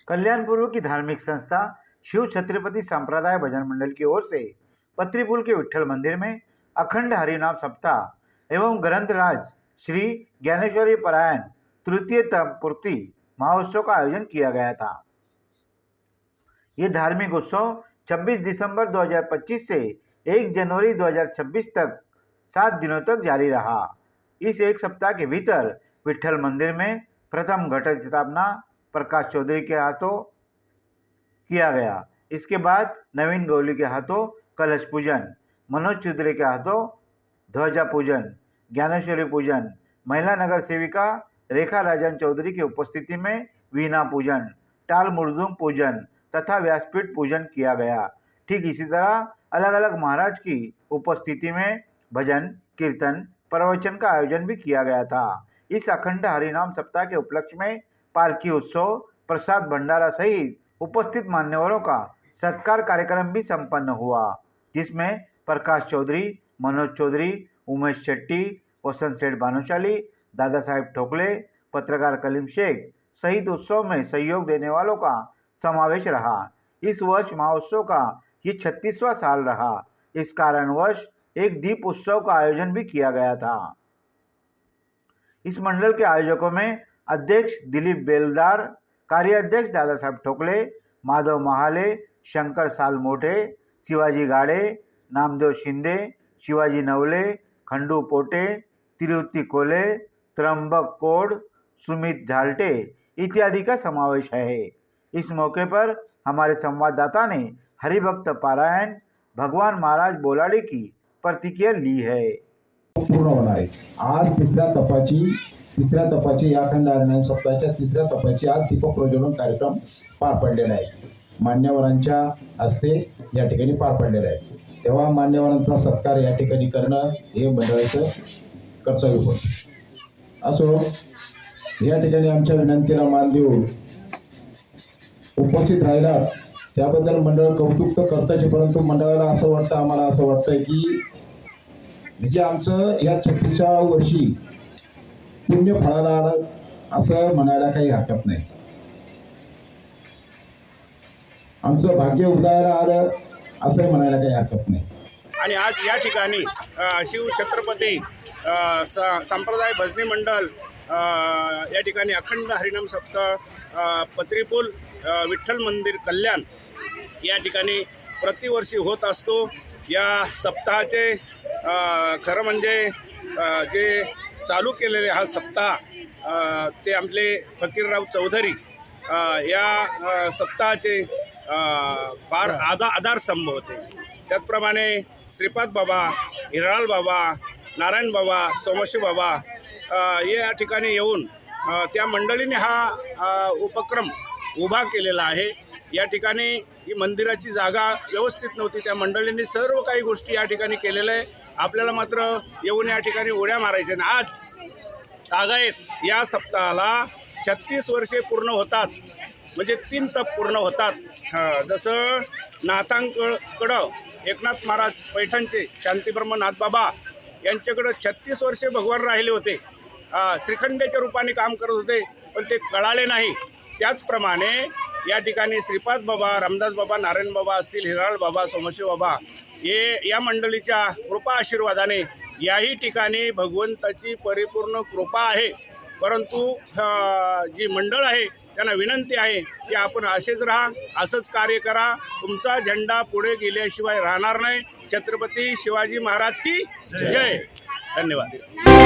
कल्याणपुर की धार्मिक संस्था शिव छत्रपति संप्रदाय भजन मंडल की ओर से पत्रीपुल के विठ्ठल मंदिर में अखंड हरिनाम सप्ताह एवं ग्रंथराज श्री ज्ञानेश्वरी परायण तृतीय पूर्ति महोत्सव का आयोजन किया गया था। ये धार्मिक उत्सव 26 दिसंबर 2025 से 1 जनवरी 2026 तक 7 दिनों तक जारी रहा। इस एक सप्ताह के भीतर विठ्ठल मंदिर में प्रथम घट स्थापना प्रकाश चौधरी के हाथों किया गया। इसके बाद नवीन गौली के हाथों कलश पूजन, मनोज चौधरी के हाथों ध्वजा पूजन, ज्ञानेश्वरी पूजन, महिला नगर सेविका रेखा राजन चौधरी की उपस्थिति में वीणा पूजन, टाल मृदंग पूजन तथा व्यासपीठ पूजन किया गया। ठीक इसी तरह अलग अलग महाराज की उपस्थिति में भजन, कीर्तन, प्रवचन का आयोजन भी किया गया था। इस अखंड हरिनाम सप्ताह के उपलक्ष्य में पालकी उत्सव, प्रसाद भंडारा सहित उपस्थित मान्यवरों का सत्कार कार्यक्रम भी संपन्न हुआ, जिसमें प्रकाश चौधरी, मनोज चौधरी, उमेश शेट्टी, वसंत सेठ भानुशाली, दादा साहेब ठोकले, पत्रकार कलीम शेख सहित उत्सव में सहयोग देने वालों का समावेश रहा। इस वर्ष महोत्सव का ये 36वां साल रहा। इस कारणवश एक दीप उत्सव का आयोजन भी किया गया था। इस मंडल के आयोजकों में अध्यक्ष दिलीप बेलदार, कार्याध्यक्ष दादा साहब ठोकले, माधव महाले, शंकर सालमोठे, शिवाजी गाड़े, नामदेव शिंदे, शिवाजी नवले, खंडू पोटे, तिरुपति कोले, त्र्यंबक कोड, सुमित झाल्टे इत्यादि का समावेश है। इस मौके पर हमारे संवाददाता ने हरिभक्त पारायण भगवान महाराज बोलाड़े की प्रतिक्रिया ली है। पूर्ण होणार आहे। आज तिसऱ्या तपाची या अखंड हरिनाम सप्ताहाच्या तिसऱ्या तपाची आज दीपक प्रज्वलन कार्यक्रम पार पडलेला आहे। मान्यवरांच्या हस्ते या ठिकाणी पार पडलेला आहे। तेव्हा मान्यवरांचा सत्कार या ठिकाणी करणं हे मंडळाचं कर्तव्य होतं। असो या ठिकाणी आमच्या विनंतीला मान देऊन उपस्थित राहिला त्याबद्दल मंडळ कौतुक तर करताच, परंतु मंडळाला असं वाटतं, आम्हाला असं वाटतं की म्हणजे आमचं या 36व्या वर्षी पुण्य फळाला आलं असं म्हणायला काही हरकत नाही। आमचं भाग्य उदयाला आलं असं म्हणायला काही हरकत नाही। आणि आज या ठिकाणी शिव छत्रपती संप्रदाय भजनी मंडळ या ठिकाणी अखंड हरिनाम सप्ताह पत्रीपूल विठ्ठल मंदिर कल्याण या ठिकाणी प्रतिवर्षी होत असतो। या सप्ताहाचे खरं म्हणजे जे चालू केलेले हा सप्ताह ते आपले फकीरराव चौधरी या सप्ताहाचे फार आधारस्तंभ होते। त्याचप्रमाणे श्रीपाद बाबा, हिराळ बाबा, नारायण बाबा, सोमशी बाबा या ठिकाणी येऊन त्या मंडळीने हा उपक्रम उभा केलेला आहे। या ठिकाणी ही मंदिराची जागा व्यवस्थित नव्हती, त्या मंडळींनी सर्व काही गोष्टी या ठिकाणी केलेल्या आहे। आपल्याला मात्र येऊन या ठिकाणी उड्या मारायच्या आणि आज तागायत या सप्ताहाला 36 वर्षे पूर्ण होतात, म्हणजे 3 तप पूर्ण होतात। जसं नाथांकडं एकनाथ महाराज पैठणचे शांतीब्रह्म नाथबाबा यांच्याकडं 36 वर्षे भगवान राहिले होते, श्रीखंडेच्या रूपाने काम करत होते, पण ते कळाले नाही। त्याचप्रमाणे या ठिकाणी श्रीपाद बाबा, रामदास बाबा, नारायण बाबा असतील, हिराळ बाबा, सोमशी बाबा हे या मंडळीच्या कृपा आशीर्वादाने याही ठिकाणी भगवंताची परिपूर्ण कृपा आहे। परंतु जी मंडळ आहे त्यांना विनंती आहे की आपण असेच राहा, असंच कार्य करा, तुमचा झेंडा पुढे गेल्याशिवाय राहणार नाही। छत्रपती शिवाजी महाराज की जय। धन्यवाद।